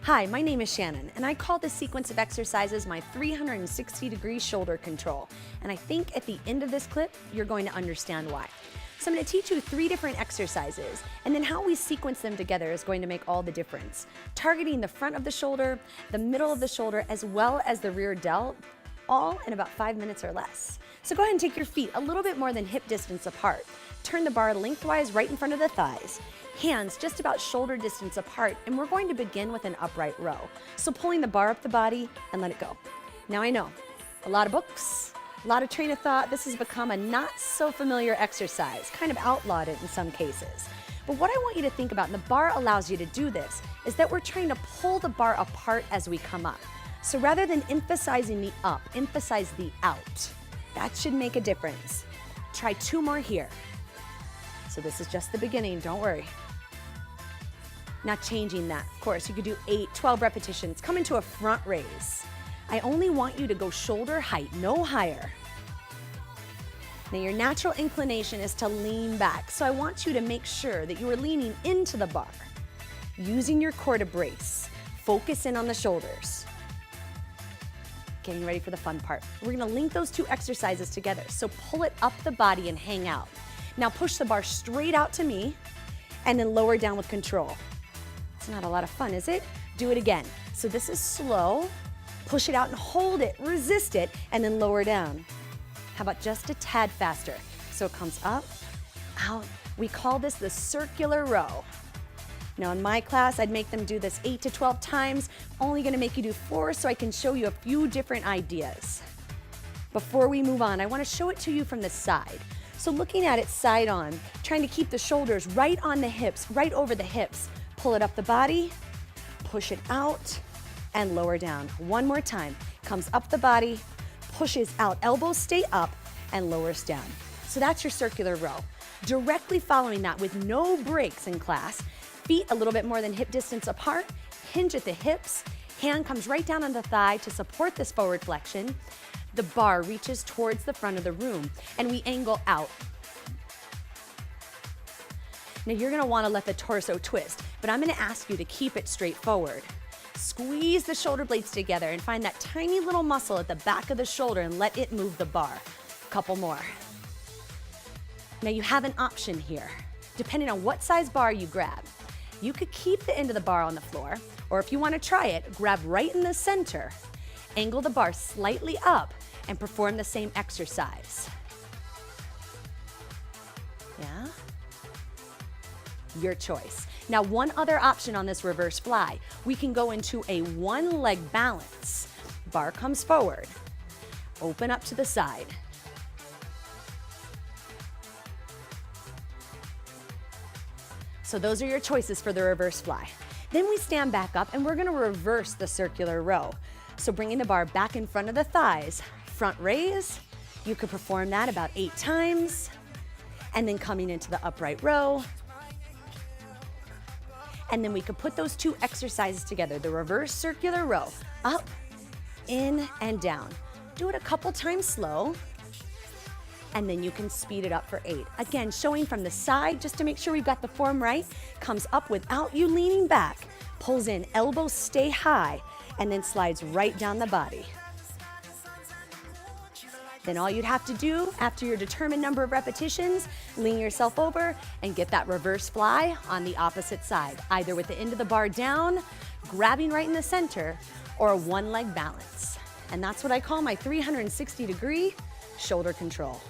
Hi, my name is Shannon, and I call this sequence of exercises my 360-degree shoulder control. And I think at the end of this clip, you're going to understand why. So I'm going to teach you 3 different exercises, and then how we sequence them together is going to make all the difference. Targeting the front of the shoulder, the middle of the shoulder, as well as the rear delt, all in about 5 minutes or less. So go ahead and take your feet a little bit more than hip distance apart. Turn the bar lengthwise right in front of the thighs. Hands just about shoulder distance apart, and we're going to begin with an upright row. So pulling the bar up the body and let it go. Now I know, a lot of books, a lot of train of thought, this has become a not so familiar exercise, kind of outlawed it in some cases. But what I want you to think about, and the bar allows you to do this, is that we're trying to pull the bar apart as we come up. So rather than emphasizing the up, emphasize the out. That should make a difference. Try 2 more here. So this is just the beginning, don't worry. Now changing that, of course, you could do 8, 12 repetitions. Come into a front raise. I only want you to go shoulder height, no higher. Now your natural inclination is to lean back, so I want you to make sure that you are leaning into the bar, using your core to brace. Focus in on the shoulders. Getting ready for the fun part. We're gonna link those 2 exercises together, so pull it up the body and hang out. Now push the bar straight out to me, and then lower down with control. It's not a lot of fun, is it? Do it again. So this is slow. Push it out and hold it, resist it, and then lower down. How about just a tad faster? So it comes up, out. We call this the circular row. Now in my class, I'd make them do this 8 to 12 times. Only gonna make you do 4 so I can show you a few different ideas. Before we move on, I wanna show it to you from the side. So looking at it side on, trying to keep the shoulders right on the hips, right over the hips. Pull it up the body, push it out, and lower down. One more time. Comes up the body, pushes out, elbows stay up, and lowers down. So that's your circular row. Directly following that with no breaks in class, feet a little bit more than hip distance apart, hinge at the hips, hand comes right down on the thigh to support this forward flexion. The bar reaches towards the front of the room, and we angle out. Now you're gonna wanna let the torso twist, but I'm gonna ask you to keep it straight forward. Squeeze the shoulder blades together and find that tiny little muscle at the back of the shoulder and let it move the bar. Couple more. Now you have an option here. Depending on what size bar you grab, you could keep the end of the bar on the floor, or if you wanna try it, grab right in the center, angle the bar slightly up, and perform the same exercise. Yeah? Your choice. Now, one other option on this reverse fly, we can go into a 1-leg balance. Bar comes forward, open up to the side. So those are your choices for the reverse fly. Then we stand back up and we're gonna reverse the circular row. So bringing the bar back in front of the thighs, front raise, you could perform that about 8 times, and then coming into the upright row. And then we could put those 2 exercises together, the reverse circular row, up, in, and down. Do it a couple times slow, and then you can speed it up for 8. Again, showing from the side, just to make sure we've got the form right, comes up without you leaning back, pulls in, elbows stay high, and then slides right down the body. Then all you'd have to do, after your determined number of repetitions, lean yourself over and get that reverse fly on the opposite side, either with the end of the bar down, grabbing right in the center, or a 1-leg balance. And that's what I call my 360-degree shoulder control.